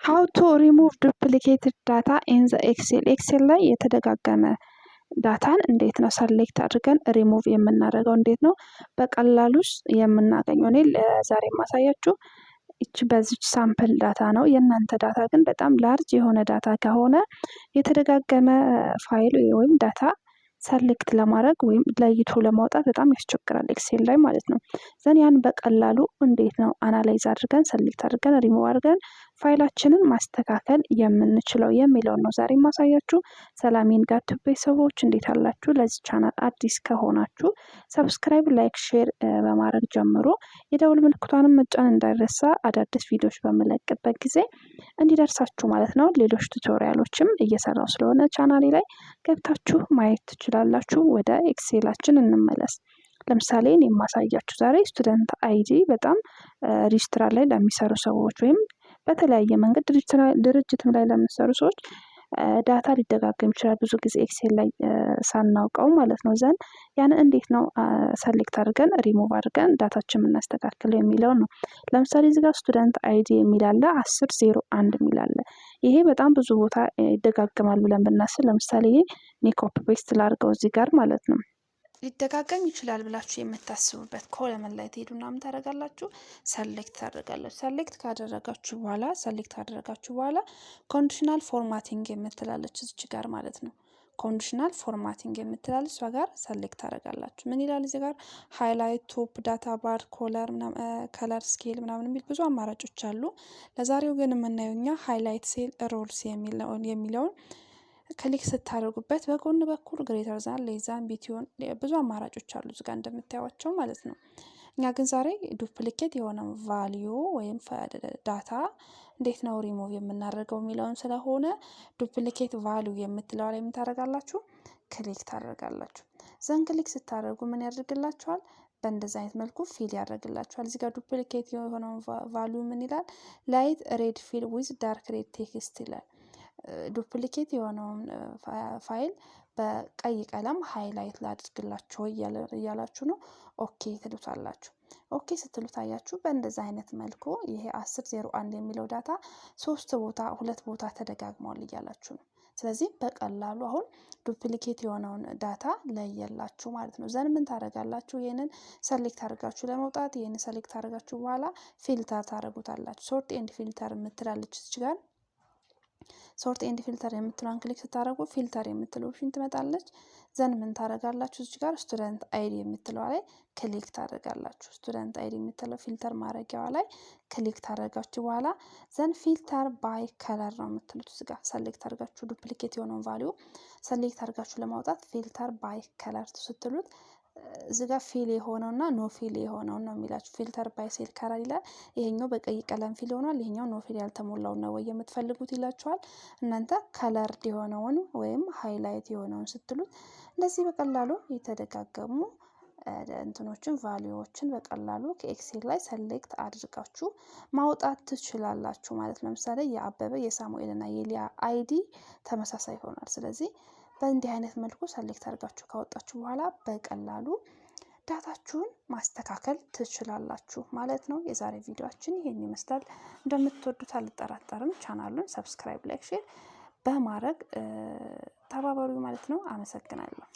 how to remove duplicated data in the ኤክሴል ላይ የተደጋገመ ዳታን እንዴት ነው ሰሌክት አድርገን ሪሙቭ የምናደርገው እንዴት ነው በቀላሉስ የምናገኘው? እኔ ዛሬ ማሳያችሁ እቺ በዚች ሳምፕል ዳታ ነው። የእናንተ ዳታ ግን በጣም ላርጅ የሆነ ዳታ ከሆነ የተደጋገመ ፋይል ወይም ዳታ ሰሌክት ለማድረግ ወይም ለይቶ ለማውጣት በጣም ያስቸግራል ኤክሴል ላይ ማለት ነው። ዘን ያን በቀላሉ እንዴት ነው አናላይዝ አድርገን ሰሌክት አድርገን ሪሙቭ አድርገን ፋይላችንን ማስተካከል የምንችለው የሚለውን ነው ዛሬ ማሳያችሁ። ሰላም የንጋት ቤተሰቦች እንዴት አላችሁ? ለዚህ ቻናል አዲስ ከሆናችሁ ሰብስክራይብ፣ ላይክ፣ ሼር በማድረግ ጀምሮ የደውል ምልክቷንም መጫን እንዳይረሳ አዳዲስ ቪዲዮዎች በመለቅበት ጊዜ እንዲደርሳችሁ ማለት ነው። ሌሎች ቱቶሪያሎችም እየሰራው ስለሆነ ቻናሌ ላይ ገብታችሁ ማየት ትችላላችሁ። ወደ ኤክሴላችን እንመለስ። ለምሳሌ እኔ የማሳያችሁ ዛሬ ስቱደንት አይዲ በጣም ሬጅስትራር ላይ ለሚሰሩ ሰዎች ወይም በተለያየ መንገድ ድርጅትም ላይ ለሚሰሩ ሰዎች ዳታ ሊደጋገም ይችላል ብዙ ጊዜ ኤክሴል ላይ ሳናውቀው ማለት ነው። ዘን ያን እንዴት ነው ሰሌክት አድርገን ሪሙቭ አድርገን ዳታችን የምናስተካክለው የሚለው ነው። ለምሳሌ እዚህ ጋር ስቱደንት አይዲ የሚል አለ፣ 1001 የሚል አለ። ይሄ በጣም ብዙ ቦታ ይደጋገማል ብለን ብናስብ ለምሳሌ እኔ ኮፒ ፔስት ላድርገው እዚህ ጋር ማለት ነው። ሊደጋገም ይችላል ብላችሁ የምታስቡበት ኮለመን ላይ ትሄዱና ምን ታደርጋላችሁ? ሰሌክት ታደርጋላችሁ። ሰሌክት ካደረጋችሁ በኋላ ኮንዲሽናል ፎርማቲንግ የምትላለች እዚች ጋር ማለት ነው። ኮንዲሽናል ፎርማቲንግ የምትላለች እሷ ጋር ሰሌክት ታደርጋላችሁ። ምን ይላል እዚህ ጋር? ሃይላይት፣ ቶፕ፣ ዳታ ባር፣ ከለር ስኬል ምናምን የሚል ብዙ አማራጮች አሉ። ለዛሬው ግን የምናየው እኛ ሃይላይት ሴል ሮልስ የሚለውን ክሊክ ስታደርጉበት በጎን በኩል ግሬተር ዛን ሌዛን ቢቲዮን ብዙ አማራጮች አሉ እዚጋ እንደምታዩቸው ማለት ነው። እኛ ግን ዛሬ ዱፕሊኬት የሆነ ቫልዩ ወይም ዳታ እንዴት ነው ሪሙቭ የምናደርገው የሚለውን ስለሆነ ዱፕሊኬት ቫልዩ የምትለው ላይ ምን ታደርጋላችሁ? ክሊክ ታደርጋላችሁ። ዘን ክሊክ ስታደርጉ ምን ያደርግላችኋል? በእንደዚህ አይነት መልኩ ፊል ያደርግላችኋል። እዚህ ጋር ዱፕሊኬት የሆነውን ቫልዩ ምን ይላል? ላይት ሬድ ፊል ዊዝ ዳርክ ሬድ ቴክስት ይላል። ዱፕሊኬት የሆነውን ፋይል በቀይ ቀለም ሃይላይት ላድርግላችሁ እያላችሁ ነው። ኦኬ ትሉታላችሁ። ኦኬ ስትሉት አያችሁ በእንደዚህ አይነት መልኩ ይሄ 1001 የሚለው ዳታ ሁለት ቦታ ተደጋግሟል እያላችሁ ነው። ስለዚህ በቀላሉ አሁን ዱፕሊኬት የሆነውን ዳታ ለየላችሁ ማለት ነው። ዘን ምን ታደርጋላችሁ? ይሄንን ሰሌክት አድርጋችሁ ለመውጣት ይሄንን ሰሌክት አድርጋችሁ በኋላ ፊልተር ታደርጉታላችሁ። ሶርት ኤንድ ፊልተር የምትላለች እዚህ ጋር ሶርት ኤንድ ፊልተር የምትለውን ክሊክ ስታደርጉ ፊልተር የምትለው ኦፕሽን ትመጣለች። ዘን ምን ታደርጋላችሁ? እዚህ ጋር ስቱደንት አይዲ የምትለው ላይ ክሊክ ታደርጋላችሁ። ስቱደንት አይዲ የምትለው ፊልተር ማድረጊያዋ ላይ ክሊክ ታደርጋችሁ በኋላ ዘን ፊልተር ባይ ከለር ነው የምትሉት። እዚህ ጋር ሰሌክት አድርጋችሁ ዱፕሊኬት የሆነውን ቫልዩ ሰሌክት አድርጋችሁ ለማውጣት ፊልተር ባይ ከለር ስትሉት እዚህ ጋር ፊል የሆነውና ኖ ፊል የሆነውን ነው የሚላችሁ። ፊልተር ባይ ሴል ከለር ይላል። ይሄኛው በቀይ ቀለም ፊል ሆኗል፣ ይሄኛው ኖ ፊል ያልተሞላው ነው ወይ የምትፈልጉት ይላችኋል። እናንተ ከለርድ የሆነውን ወይም ሃይላይት የሆነውን ስትሉት እንደዚህ በቀላሉ የተደጋገሙ እንትኖችን ቫልዩዎችን በቀላሉ ከኤክሴል ላይ ሰሌክት አድርጋችሁ ማውጣት ትችላላችሁ ማለት ነው። ለምሳሌ የአበበ የሳሙኤል እና የሊያ አይዲ ተመሳሳይ ይሆናል። ስለዚህ በእንዲህ አይነት መልኩ ሰሌክት አድርጋችሁ ካወጣችሁ በኋላ በቀላሉ ዳታችሁን ማስተካከል ትችላላችሁ ማለት ነው። የዛሬ ቪዲዮአችን ይሄን ይመስላል። እንደምትወዱት አልጠራጠርም። ቻናሉን ሰብስክራይብ፣ ላይክ፣ ሼር በማድረግ ተባበሩ ማለት ነው። አመሰግናለሁ።